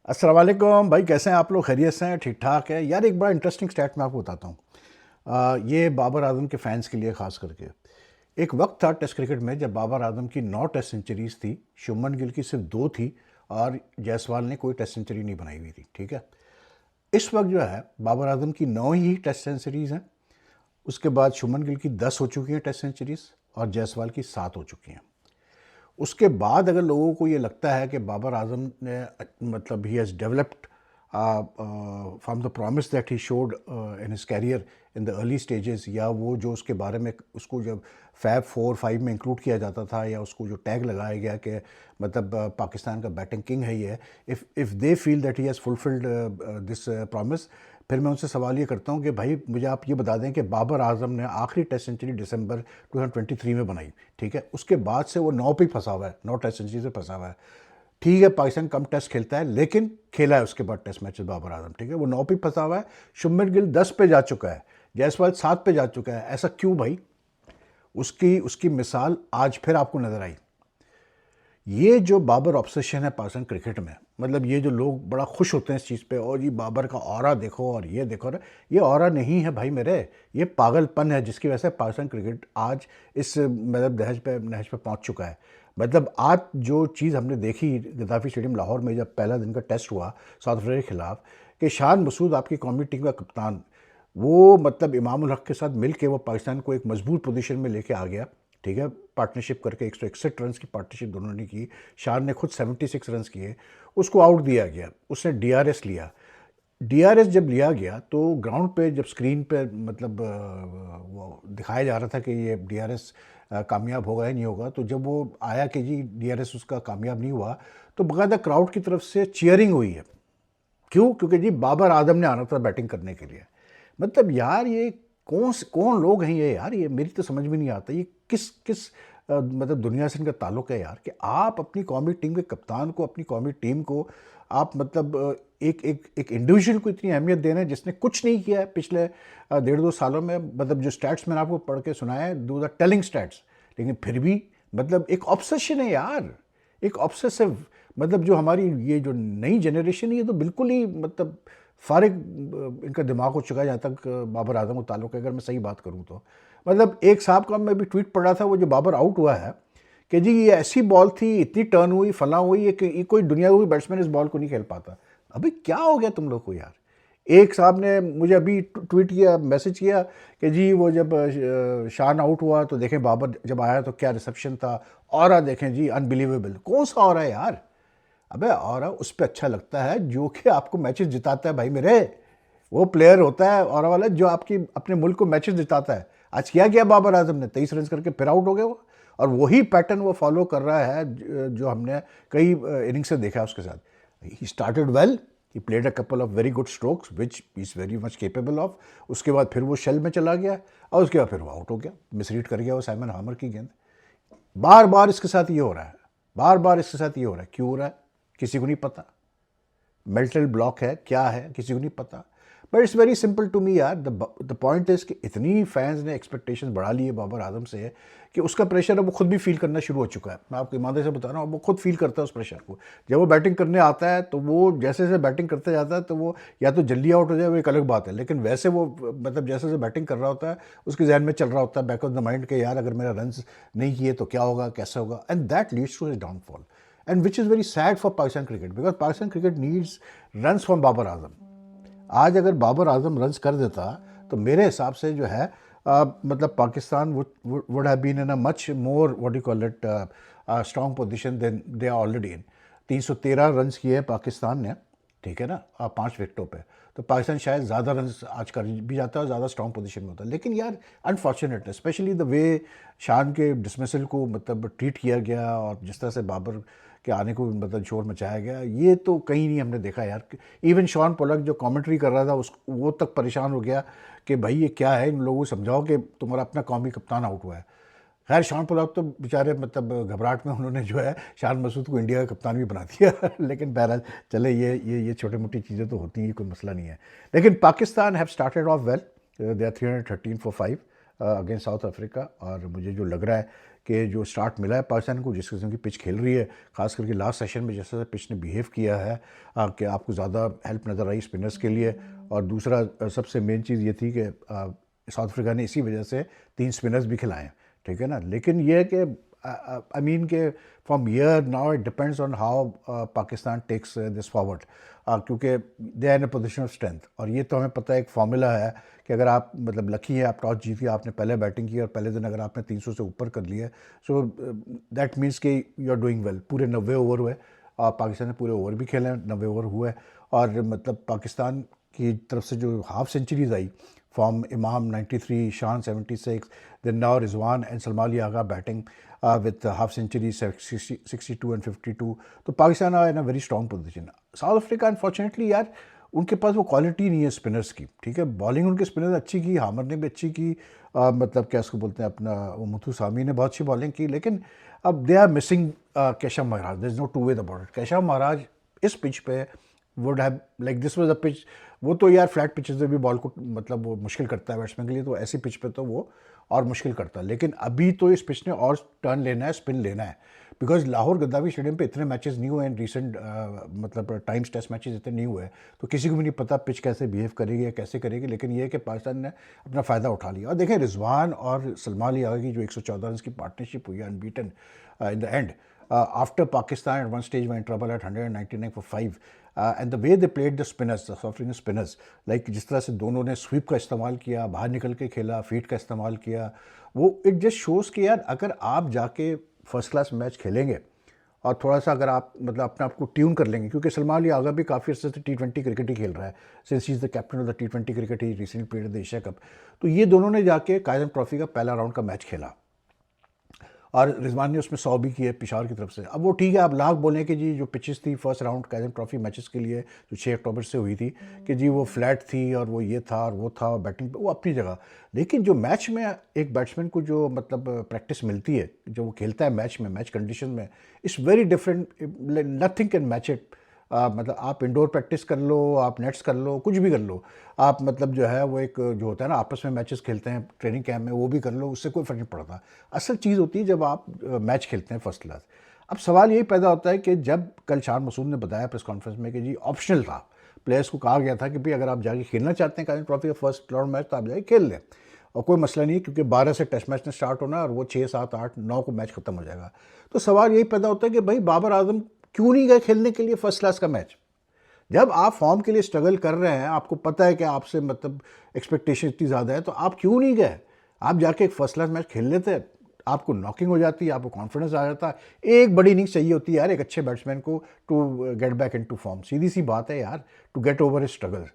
अस्सलाम वालेकुम भाई, कैसे हैं आप लोग? खैरियत से हैं? ठीक ठाक है यार। एक बड़ा इंटरेस्टिंग स्टैट मैं आपको बताता हूँ। ये बाबर आजम के फैंस के लिए ख़ास करके एक वक्त था टेस्ट क्रिकेट में जब बाबर आजम की 9 टेस्ट सेंचुरीज थी, शुभमन गिल की सिर्फ 2 थी और जायसवाल ने कोई टेस्ट सेंचुरी नहीं बनाई हुई थी। ठीक है, इस वक्त जो है बाबर आजम की 9 ही टेस्ट सेंचुरीज हैं। उसके बाद शुभमन गिल की 10 हो चुकी हैं टेस्ट सेंचुरीज और जायसवाल की 7 हो चुकी हैं। उसके बाद अगर लोगों को ये लगता है कि बाबर आजम ने मतलब he has developed from the promise that he showed in his career in the early stages, या वो जो उसके बारे में उसको जब फैब 4-5 में इंक्लूड किया जाता था, या उसको जो टैग लगाया गया कि मतलब पाकिस्तान का बैटिंग किंग है ये, if they feel that he has fulfilled this promise, फिर मैं उनसे सवाल ये करता हूँ कि भाई मुझे आप ये बता दें कि बाबर आजम ने आखिरी टेस्ट सेंचुरी दिसंबर 2023 में बनाई। ठीक है, उसके बाद से वो 9 पे ही फंसा हुआ है, 9 टेस्ट सेंचुरी से फंसा हुआ है। ठीक है, पाकिस्तान कम टेस्ट खेलता है लेकिन खेला है उसके बाद टेस्ट मैचेस बाबर आजम। ठीक है, वो 9 पे फंसा हुआ है। शुभमन गिल 10 पे जा चुका है, जायसवाल 7 पे जा चुका है। ऐसा क्यों भाई? उसकी उसकी मिसाल आज फिर आपको नजर आई। ये जो बाबर ऑब्सेशन है पाकिस्तान क्रिकेट में, मतलब ये जो लोग बड़ा खुश होते हैं इस चीज़ पे, और ये बाबर का ऑरा देखो और ये देखो, ये ऑरा नहीं है भाई मेरे, ये पागलपन है जिसकी वजह से पाकिस्तान क्रिकेट आज इस मतलब नहज पे पहुंच चुका है। मतलब आज जो चीज़ हमने देखी गद्दाफी स्टेडियम लाहौर में जब पहला दिन का टेस्ट हुआ साउथ अफ्रीका के खिलाफ, कि शान मसूद आपकी कौमी टीम का कप्तान, वो मतलब इमामुल हक के साथ मिल के वो पाकिस्तान को एक मजबूत पोजीशन में लेके आ गया। ठीक है, पार्टनरशिप करके 161 रन की पार्टनरशिप दोनों ने की। शान ने खुद 76 रन किए, उसको आउट दिया गया, उसने डीआरएस लिया। डीआरएस जब लिया गया तो ग्राउंड पे जब स्क्रीन पे मतलब वो दिखाया जा रहा था कि ये डीआरएस कामयाब होगा या नहीं होगा, तो जब वो आया कि जी डीआरएस उसका कामयाब नहीं हुआ, तो बाकायदा क्राउड की तरफ से चीयरिंग हुई है। क्यों? क्योंकि जी बाबर आदम ने आना था बैटिंग करने के लिए। मतलब यार ये कौन लोग हैं ये यार, ये मेरी तो समझ में नहीं आता। ये किस किस मतलब दुनिया से इनका ताल्लुक है यार, कि आप अपनी कौमी टीम के कप्तान को, अपनी कौमी टीम को आप मतलब एक इंडिविजुअल को इतनी अहमियत दे रहे हैं जिसने कुछ नहीं किया है पिछले 1.5-2 सालों में। मतलब जो स्टैट्स मैंने आपको पढ़ के सुनाया है, दो आर टेलिंग स्टैट्स, लेकिन फिर भी मतलब एक ऑब्सेशन है यार, एक ऑब्सेसिव। मतलब जो हमारी ये जो नई जनरेशन है, ये तो बिल्कुल ही मतलब फारिग इनका दिमाग हो चुका है जहाँ तक बाबर आजम को ताल्लुक है, अगर मैं सही बात करूँ तो। मतलब एक साहब का मैं भी ट्वीट पढ़ रहा था, वो जो बाबर आउट हुआ है, कि जी ये ऐसी बॉल थी, इतनी टर्न हुई, फला हुई, ये कोई दुनिया का कोई बैट्समैन इस बॉल को नहीं खेल पाता। अभी क्या हो गया तुम लोग को यार? एक साहब ने मुझे अभी ट्वीट किया, मैसेज किया कि जी वो जब शान आउट हुआ तो देखें बाबर जब आया तो क्या रिसेप्शन था, और देखें जी अनबिलीवेबल। कौन सा और है यार? अबे और उस पे अच्छा लगता है जो कि आपको मैचेस जिताता है भाई मेरे। वो प्लेयर होता है और वाला जो आपकी अपने मुल्क को मैचेस जिताता है। आज क्या किया बाबर आजम ने? 23 रन करके फिर आउट हो गया वो, और वही पैटर्न वो फॉलो कर रहा है जो हमने कई इनिंग से देखा है उसके साथ। He started well, he played a couple of very good strokes which is very much capable of. उसके बाद फिर वो शेल में चला गया और उसके बाद फिर वो आउट हो गया, मिसरीड कर गया वो साइमन हामर की गेंद। बार बार इसके साथ ये हो रहा है, बार बार इसके साथ ये हो रहा है। क्यों हो रहा है किसी को नहीं पता। मेंटल ब्लॉक है, क्या है, किसी को नहीं पता। But it's very simple to me यार। द पॉइंट इज कि इतनी फैंस ने एक्सपेक्टेशंस बढ़ा ली है बाबर आजम से कि उसका प्रेशर अब वो खुद भी फील करना शुरू हो चुका है। मैं आपको ईमानदारी से बता रहा हूँ, अब वो खुद फील करता है उस प्रेशर को। जब वो बैटिंग करने आता है तो वो जैसे जैसे बैटिंग करते जाता है तो वो या तो जल्दी आउट हो जाए, वो एक अलग बात है, लेकिन वैसे वो मतलब जैसे जैसे बैटिंग कर रहा होता है उसके जहन में चल रहा होता है बैक ऑफ द माइंड के, यार अगर मेरा रन नहीं किए तो क्या होगा, कैसे होगा, and that leads to his downfall. And which is very sad for Pakistan cricket, because Pakistan cricket needs runs from Babar Azam. आज अगर बाबर आजम रन्स कर देता तो मेरे हिसाब से जो है मतलब Pakistan would have been in a much more what do you call it strong position than they are already in। 313 runs किए पाकिस्तान ने, ठीक है ना, 5 विकेटों पे। तो पाकिस्तान शायद ज़्यादा रन आज कर भी जाता है, ज़्यादा स्ट्रॉन्ग पोजीशन में होता है। लेकिन यार अनफॉर्चुनेट है, स्पेशली द वे शान के डिसमिसल को मतलब ट्रीट किया गया और जिस तरह से बाबर के आने को मतलब शोर मचाया गया, ये तो कहीं नहीं हमने देखा यार। इवन शॉन पोलक जो कमेंट्री कर रहा था उस वो तक परेशान हो गया कि भाई ये क्या है, इन लोगों को समझाओ कि तुम्हारा अपना कौमी कप्तान आउट हुआ है। खैर शान पोलाक तो बेचारे मतलब घबराहट में उन्होंने जो है शान मसूद को इंडिया का कप्तान भी बना दिया लेकिन बहरहाल चले, ये छोटी मोटी चीज़ें तो होती हैं, कोई मसला नहीं है। लेकिन Pakistan have started off well, they are 313 for 5 against South Africa. और मुझे जो लग रहा है कि जो स्टार्ट मिला है पाकिस्तान को, जिस किस्म की पिच खेल रही है, खास करके लास्ट सेशन में जैसे पिच ने बिहेव किया है, कि आपको ज़्यादा हेल्प नज़र आई स्पिनर्स के लिए। और दूसरा सबसे मेन चीज़ ये थी कि साउथ अफ्रीका ने इसी वजह से 3 स्पिनर्स भी खिलाए, ठीक है ना। लेकिन ये है कि आई मीन के from year now it depends on how Pakistan takes this forward, क्योंकि they are in a position of strength. और ये तो हमें पता है, एक फॉर्मूला है कि अगर आप मतलब लकी है, आप टॉस जीत के आपने पहले बैटिंग की और पहले दिन अगर आपने 300 से ऊपर कर लिया, सो दैट मीन्स कि यू आर डूइंग वेल। पूरे 90 ओवर हुए, पाकिस्तान ने पूरे ओवर भी खेले, 90 ओवर हुए। और मतलब पाकिस्तान की तरफ से जो हाफ सेंचुरीज आई फ्रॉम इमाम 93, शान 76, then now Rizwan and Salman Ali Agha batting with half centuries 62 and 52. तो Pakistan are in a very strong position. South Africa unfortunately यार उनके पास वो क्वालिटी नहीं है स्पिनर्स की, ठीक है। बॉलिंग उनके स्पिनर्स अच्छी की, हामर ने भी अच्छी की, मतलब क्या इसको बोलते हैं अपना, वो मुथु सामी ने बहुत अच्छी बॉलिंग की, लेकिन अब they are missing Keshav Maharaj. There is no two way about it. Keshav Maharaj इस पिच पे would have like this was a pitch, वो तो यार फ्लैट पिचेस में भी बॉल को मतलब वो मुश्किल करता है बैट्समैन के लिए, तो ऐसी पिच पे तो वो और मुश्किल करता है। लेकिन अभी तो इस पिच ने और टर्न लेना है, स्पिन लेना है, बिकॉज लाहौर गद्दाफी स्टेडियम पे इतने मैचेस नहीं हुए हैं रिसेंट, मतलब टाइम्स टेस्ट मैचेस इतने नहीं हुए, तो किसी को भी नहीं पता पिच कैसे बिहेव करेगी या कैसे करेगी। लेकिन ये है कि पाकिस्तान ने अपना फ़ायदा उठा लिया। और देखें रिजवान और सलमान अली आगा की जो 114 रन की पार्टनरशिप हुई है unbeaten in the end, after Pakistan at one stage were in trouble at 199 for 5, and the way they played the spinners, the South African spinners, like जिस तरह से दोनों ने स्वीप का इस्तेमाल किया, बाहर निकल के खेला, फीट का इस्तेमाल किया, वो इट जस्ट शोज़ कि यार अगर आप जाके फर्स्ट क्लास मैच खेलेंगे और थोड़ा सा अगर आप मतलब अपने आप को ट्यून कर लेंगे, क्योंकि सलमान अली आगा भी काफ़ी अर्से से T20 क्रिकेट ही खेल रहा है, since he is the captain of the T20 cricket, he recently played the Asia cup. तो ये दोनों ने जाके कायजम ट्रॉफी का पहला राउंड का मैच खेला और रिजवान ने उसमें 100 भी किए पेशावर की तरफ से। अब वो ठीक है, आप लाख बोलें कि जी जो पिचेस थी फर्स्ट राउंड कायजम ट्रॉफी मैचेस के लिए जो 6 अक्टूबर से हुई थी, कि जी वो फ्लैट थी और वो ये था और वो था, और बैटिंग पे वो अपनी जगह। लेकिन जो मैच में एक बैट्समैन को जो मतलब प्रैक्टिस मिलती है, जो वो खेलता है मैच में, मैच कंडीशन में, it's very different, nothing can match it. मतलब आप इंडोर प्रैक्टिस कर लो, आप नेट्स कर लो, कुछ भी कर लो, आप मतलब जो है वो एक जो होता है ना आपस में मैचेस खेलते हैं ट्रेनिंग कैंप में, वो भी कर लो, उससे कोई फ़र्क नहीं पड़ता। असल चीज़ होती है जब आप मैच खेलते हैं फर्स्ट क्लास। अब सवाल यही पैदा होता है कि जब कल शान मसूद ने बताया प्रेस कॉन्फ्रेंस में कि जी ऑप्शनल था, प्लेयर्स को कहा गया था कि भाई अगर आप जाके खेलना चाहते हैं कायम ट्रॉफी का फर्स्ट राउंड मैच तो आप जाके खेल लें, और कोई मसला नहीं है, क्योंकि 12 से टेस्ट मैच ने स्टार्ट होना और वो 6, 7, 8, 9 को मैच खत्म हो जाएगा। तो सवाल यही पैदा होता है कि भाई बाबर आजम क्यों नहीं गए खेलने के लिए फर्स्ट क्लास का मैच? जब आप फॉर्म के लिए स्ट्रगल कर रहे हैं, आपको पता है कि आपसे मतलब एक्सपेक्टेशन इतनी ज़्यादा है, तो आप क्यों नहीं गए? आप जाके एक फर्स्ट क्लास मैच खेल लेते, आपको नॉकिंग हो जाती, आपको कॉन्फिडेंस आ जाता। एक बड़ी इनिंग्स चाहिए होती है यार एक अच्छे बैट्समैन को to get back into form, सीधी सी बात है यार, टू गेट ओवर स्ट्रगल।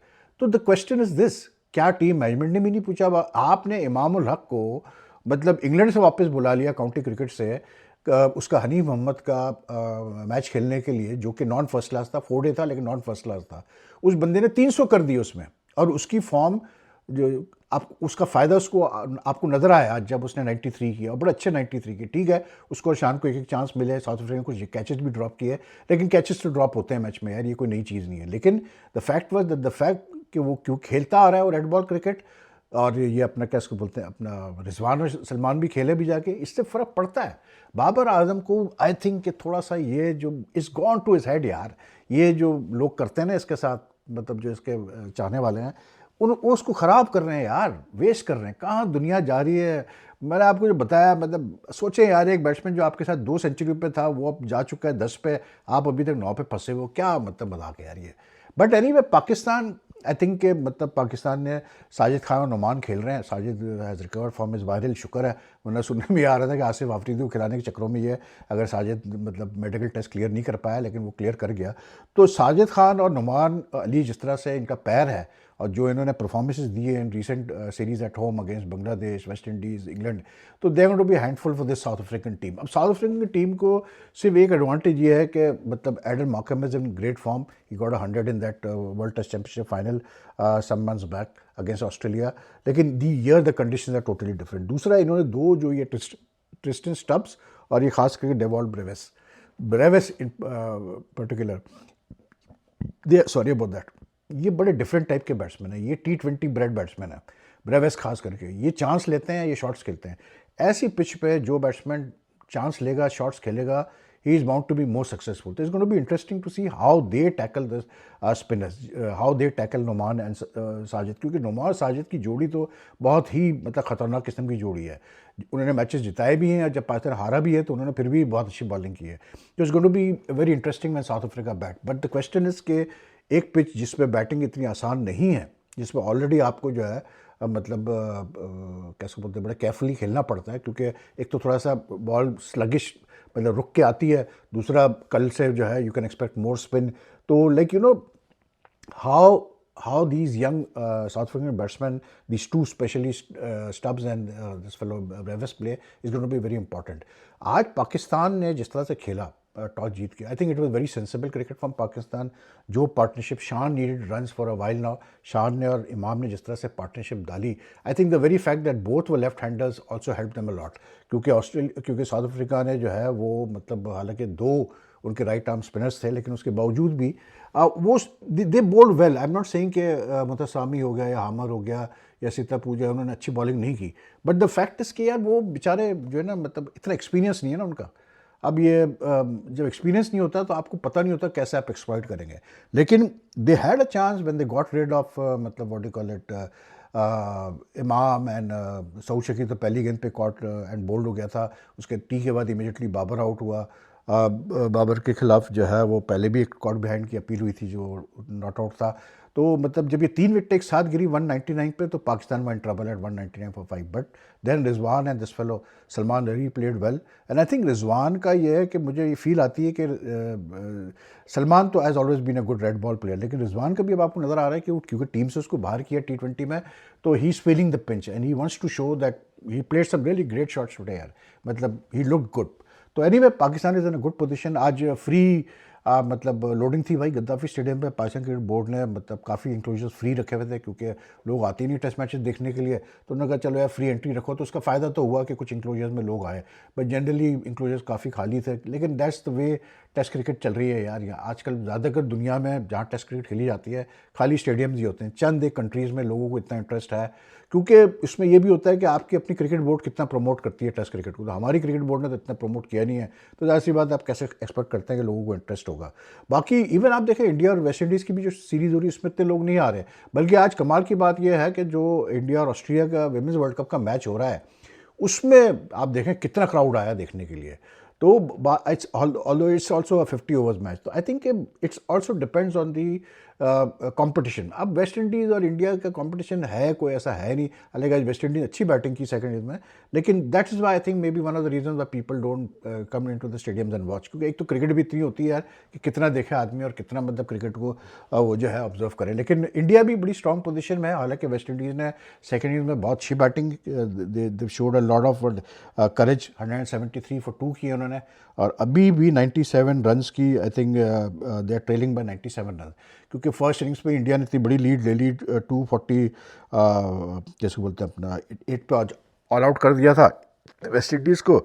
तो द क्वेश्चन इज दिस, क्या टीम मैनेजमेंट ने भी नहीं पूछा? आपने इमाम उल हक को मतलब इंग्लैंड से वापस बुला लिया काउंटी क्रिकेट से, उसका हनीफ मोहम्मद का मैच खेलने के लिए, जो कि नॉन फर्स्ट क्लास था, 4 डे था लेकिन नॉन फर्स्ट क्लास था। उस बंदे ने 300 कर दिए उसमें, और उसकी फॉर्म जो आप उसका फ़ायदा उसको आपको नज़र आया आज जब उसने 93 किया, और बड़े अच्छे 93 किए। ठीक है, उसको शान को एक एक चांस मिले, साउथ अफ्रीका ने कुछ कैचेस भी ड्रॉप किए, लेकिन कैचेस तो ड्रॉप होते हैं मैच में यार, ये कोई नई चीज़ नहीं है। लेकिन the fact was the fact कि वो क्यों खेलता आ रहा है वो रेड बॉल क्रिकेट, और ये अपना क्या इसको बोलते हैं अपना रिजवान और सलमान भी खेले भी जाके, इससे फ़र्क पड़ता है। बाबर आजम को आई थिंक कि थोड़ा सा ये जो इस गॉन टू इज हेड यार, ये जो लोग करते हैं ना इसके साथ, मतलब जो इसके चाहने वाले हैं, वो उसको ख़राब कर रहे हैं यार, वेस्ट कर रहे हैं। कहाँ दुनिया जा रही है? मैंने आपको जो बताया, मतलब सोचें यार, एक बैट्समैन जो आपके साथ 2 सेंचुरी पे था वो अब जा चुका है 10 पे, आप अभी तक 9 पे फंसे हो, क्या मतलब मजाक है यार ये। But anyway Pakistan, I think के मतलब पाकिस्तान ने साजिद खान और नुमान खेल रहे हैं। Sajid has recovered from his viral, शुक्र है, वरना सुनने में आ रहा था कि आसिफ आफरीदी को खिलाने के चक्रों में ये अगर साजिद मतलब मेडिकल टेस्ट क्लियर नहीं कर पाया, लेकिन वो क्लियर कर गया। तो साजिद खान और नुमान अली जिस तरह से इनका पैर है, और जो इन्होंने परफॉर्मेंसेस दिए in recent series at home against Bangladesh, West Indies, England, तो they going to be handful for this South African team. अब साउथ अफ्रीकन की टीम को सिर्फ एक एडवांटेज ये है कि मतलब Aiden Markram is in great form, he got 100 in that World Test Championship final some months back against Australia, लेकिन the year the condition are totally different. दूसरा, इन्होंने 2 जो ये ट्रिस्टन स्टब्स और ये खास करके Dewald Bravais in particular, they sorry about that, ये बड़े डिफरेंट टाइप के बैट्समैन हैं, ये T20 ब्रेड बैट्समैन है, ब्रेवेस खास करके। ये चांस लेते हैं, ये शॉट्स खेलते हैं। ऐसी पिच पे जो बैट्समैन चांस लेगा, शॉट्स खेलेगा, he is bound to be more successful. So it's going to be interesting to see how they tackle this spinners, how they tackle Noman and Sajid, क्योंकि नोमान और साजिद की जोड़ी तो बहुत ही मतलब ख़तरनाक किस्म की जोड़ी है। उन्होंने मैचेस जिताए भी हैं, जब पाकिस्तान हारा भी है तो उन्होंने फिर भी बहुत अच्छी बॉलिंग की है। तो it's going to be very interesting when South Africa bat. But the question is के एक पिच जिस पे बैटिंग इतनी आसान नहीं है, जिस पे ऑलरेडी आपको जो है मतलब कैसे बोलते हैं, बड़ा केयरफुली खेलना पड़ता है, क्योंकि एक तो थोड़ा सा बॉल स्लगिश मतलब रुक के आती है, दूसरा कल से जो है you can expect more spin. तो like you know how these young South African batsmen, these two especially Stubbs and this fellow Brevis play is going to be very important. आज पाकिस्तान ने जिस तरह से खेला टॉस जीत के, I think it was very sensible cricket from Pakistan. जो partnership, शान needed runs for a while now, शान ने और इमाम ने जिस तरह से पार्टनरशिप डाली, I think the very fact that both were left handers also help them a lot. क्योंकि साउथ अफ्रीका ने जो है वो मतलब हालांकि दो उनके राइट आर्म स्पिनर्स थे, लेकिन उसके बावजूद भी वो they bowled well. I am not saying कि मुतसामी हो गया या हामर हो गया या सीता पूजा, उन्होंने अच्छी बॉलिंग नहीं की, बट द फैक्ट इस कि यार वो बेचारे जो है ना, मतलब इतना एक्सपीरियंस नहीं है ना उनका। अब ये जब एक्सपीरियंस नहीं होता तो आपको पता नहीं होता कैसे आप एक्सप्लॉइट करेंगे। लेकिन they had a chance when they got rid of मतलब what you call it Imam and Saud Shakeel. तो पहली गेंद पे कॉट एंड बोल्ड हो गया था, उसके टी के बाद इमीडिएटली बाबर आउट हुआ। बाबर के खिलाफ जो है वो पहले भी एक कॉट बिहाइंड की अपील हुई थी जो नॉट आउट था। तो मतलब जब ये 3 विकेट एक साथ गिरी 199 पे, तो Pakistan were in trouble at 199 for 5। But then Rizwan and this fellow Salman really played well. And I think Rizwan का ये है कि मुझे ये फील आती है कि सलमान तो has always been a good red ball player, लेकिन रिजवान का भी अब आपको नज़र आ रहा है कि वो क्योंकि टीम से उसको बाहर किया T20 में, तो he is feeling the pinch and he wants to show that he played some really great shots today यार, मतलब ही लुक्ड गुड। तो anyway Pakistan is in a good position. आज फ्री मतलब लोडिंग थी भाई गद्दाफी स्टेडियम पे। Pakistan cricket board ने मतलब काफ़ी इंक्लोजर्स फ्री रखे हुए थे, क्योंकि लोग आते ही नहीं टेस्ट मैचेस देखने के लिए, तो उन्होंने कहा चलो यार फ्री एंट्री रखो। तो उसका फ़ायदा तो हुआ कि कुछ इंक्लोजर्स में लोग आए, बट जनरली इंक्लोजर्स काफ़ी खाली थे। लेकिन that's the way test cricket चल रही है यार। आजकल ज़्यादातर दुनिया में जहाँ टेस्ट क्रिकेट खेली जाती है खाली स्टेडियम्स ही होते हैं। चंद एक कंट्रीज़ में लोगों को इतना इंटरेस्ट है, क्योंकि इसमें यह भी होता है कि आपकी अपनी क्रिकेट बोर्ड कितना प्रमोट करती है टेस्ट क्रिकेट को। तो हमारी क्रिकेट बोर्ड ने तो इतना प्रमोट किया नहीं है, तो जाहिर सी बात आप कैसे एक्सपेक्ट करते हैं कि लोगों को इंटरेस्ट होगा। बाकी इवन आप देखें इंडिया और वेस्ट इंडीज़ की भी जो सीरीज़ हो रही है, इसमें इतने लोग नहीं आ रहे। बल्कि आज कमाल की बात यह है कि जो इंडिया और ऑस्ट्रेलिया का विमेंस वर्ल्ड कप का मैच हो रहा है, उसमें आप देखें कितना क्राउड आया देखने के लिए। तो it's although it's also a 50 overs match, तो I think it's also depends on the competition. अब वेस्ट इंडीज़ और इंडिया का कंपटीशन है कोई ऐसा है नहीं, हालांकि वेस्ट इंडीज़ अच्छी बैटिंग की सेकंड इनिंग्स में, लेकिन that is why I think maybe one of the reason why people don't come into the stadiums and watch. क्योंकि एक तो क्रिकेट भी इतनी होती है यार कि कितना देखे आदमी और कितना मतलब क्रिकेट को वो जो है ऑब्जर्व करे। लेकिन इंडिया भी बड़ी स्ट्रॉन्ग पोजीशन में है, हालांकि वेस्ट इंडीज़ ने सेकंड इनिंग्स में बहुत अच्छी batting, they showed a lot of courage. 173 for 2 किए उन्होंने, और अभी भी 97 रन्स की I think they are trailing by 97 run. क्योंकि फर्स्ट इनिंग्स में इंडिया ने इतनी बड़ी लीड ले ली 240 जैसे बोलते हैं अपना 8 पे ऑल आउट कर दिया था वेस्ट इंडीज़ को।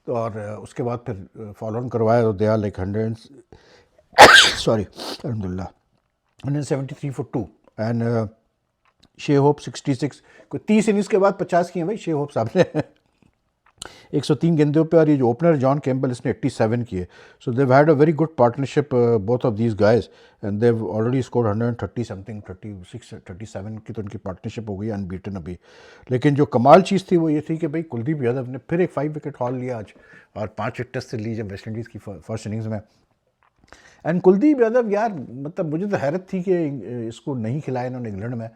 तो और उसके बाद फिर फॉलो ऑन करवाया, तो दे आर लाइक 100 सॉरी अलहमदिल्ला 173 फॉर 2 एंड शे होप 66। कोई 30 इनिंग्स के बाद 50 किए भाई शे होप साहब ने 103 गेंदों पे, और ये जो ओपनर जॉन कैम्पबेल इसने 87 किए। So Dev had a very good partnership both of these guys and Dev already score 130 something 36 37 की तो उनकी पार्टनरशिप हो गई अनबीटन अभी। लेकिन जो कमाल चीज़ थी वो ये थी कि भाई कुलदीप यादव ने फिर एक 5 विकेट हॉल लिया आज, और 5 विकेट से ली जब वेस्ट इंडीज़ की फर्स्ट इनिंग्स में। एंड कुलदीप यादव यार मतलब मुझे तो हैरत थी कि इसको नहीं खिलाया इन्होंने इंग्लैंड में।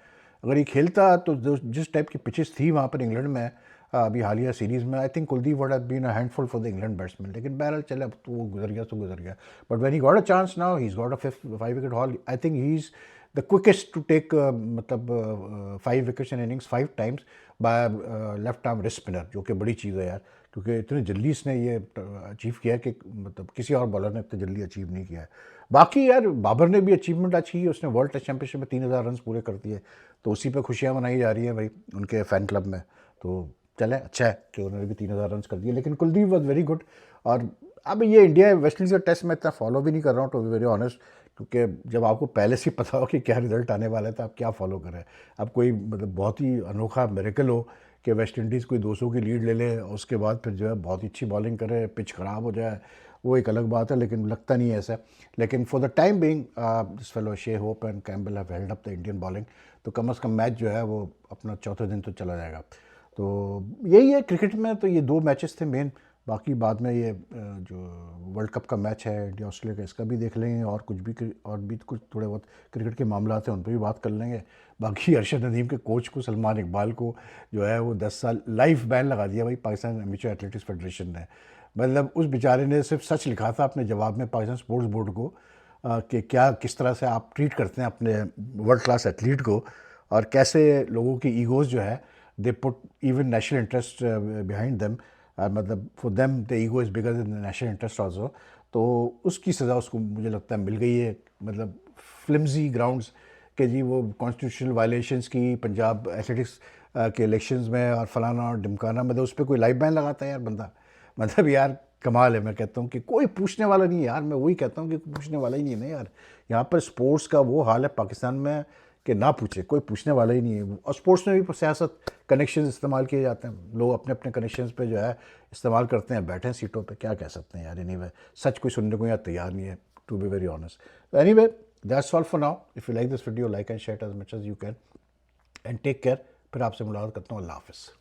अगर ये खेलता तो जिस टाइप की पिचेस थी वहाँ पर इंग्लैंड में अभी हालिया सीरीज़ में, I think Kuldeep would have been a handful for the England batsman. लेकिन बहरहाल चले, अब तो वो गुजर गया तो गुजर गया। But when he got a chance now he is got a 5 wicket haul. I think he is the quickest to take मतलब 5 wickets in innings 5 times by left arm wrist spinner, जो कि बड़ी चीज़ है यार, क्योंकि इतनी जल्दी इसने ये अचीव किया है कि मतलब किसी और बॉलर ने इतनी जल्दी अचीव नहीं किया है। बाकी यार बाबर ने भी अचीवमेंट अच्छी की, उसने वर्ल्ड टेस्ट चैंपियनशिप में 3000 रन पूरे कर दिए, तो उसी पे खुशियाँ मनाई जा रही हैं भाई उनके फ़ैन क्लब में। तो चले अच्छा है कि उन्होंने भी 3000 रन कर दिए। लेकिन कुलदीप वॉज वेरी गुड। और अब ये इंडिया वेस्ट इंडीज़ का टेस्ट मैं इतना फॉलो भी नहीं कर रहा हूँ टू बी वेरी ऑनेस्ट, क्योंकि जब आपको पहले से पता हो कि क्या रिजल्ट आने वाला है तो आप क्या फॉलो करें। अब कोई मतलब बहुत ही अनोखा मेरेकल हो कि वेस्ट इंडीज़ कोई 200 की लीड ले ले और उसके बाद फिर जो है बहुत ही अच्छी बॉलिंग करे, पिच ख़राब हो जाए, वो एक अलग बात है, लेकिन लगता नहीं है ऐसा। लेकिन for the time being this fellow शे hope and Campbell have held up the Indian bowling, तो कम से कम मैच जो है वो अपना चौथे दिन तो चला जाएगा। तो यही है क्रिकेट में, तो ये 2 मैचेस थे मेन। बाकी बाद में ये जो वर्ल्ड कप का मैच है इंडिया ऑस्ट्रेलिया का, इसका भी देख लेंगे, और कुछ थोड़े बहुत क्रिकेट के मामला हैं उन पर भी बात कर लेंगे। बाकी अरशद नदीम के कोच को, सलमान इकबाल को जो है वो 10 साल लाइफ बैन लगा दिया भाई पाकिस्तान एमेच्योर एथलेटिक्स फेडरेशन ने। मतलब उस बेचारे ने सिर्फ सच लिखा था अपने जवाब में पाकिस्तान स्पोर्ट्स बोर्ड को कि क्या किस तरह से आप ट्रीट करते हैं अपने वर्ल्ड क्लास एथलीट को, और कैसे लोगों की ईगोज़ जो है they put even national interest behind them, मतलब for them the ego is bigger than the national interest also. तो उसकी सज़ा उसको मुझे लगता है मिल गई है। मतलब फ्लिम्जी ग्राउंड्स के जी वो कॉन्स्टिट्यूशनल वायलेशंस की पंजाब एथलेटिक्स के इलेक्शंस में और फलाना और ढिमकाना, मतलब उस पर कोई लाइफ बैन लगाता है यार बंदा। मतलब यार कमाल है। मैं कहता हूँ कि कोई पूछने वाला नहीं है यार, मैं वही कहता हूँ कि कोई पूछने वाला ही नहीं है ना यार। यहाँ पर स्पोर्ट्स का वो हाल है पाकिस्तान में कि ना पूछे, कोई पूछने वाला ही नहीं है। और स्पोर्ट्स में भी सियासत कनेक्शन इस्तेमाल किए जाते हैं, लोग अपने अपने कनेक्शंस पे जो है इस्तेमाल करते हैं, बैठे हैं सीटों पे, क्या कह सकते हैं यार। एनीवे सच कोई सुनने को यार तैयार नहीं है, to be very honest. Anyway that's all for now. If you like this video, like and share as much as you can, and take care. फिर आपसे मुलाकात करता हूँ। अल्लाह हाफ़िज़।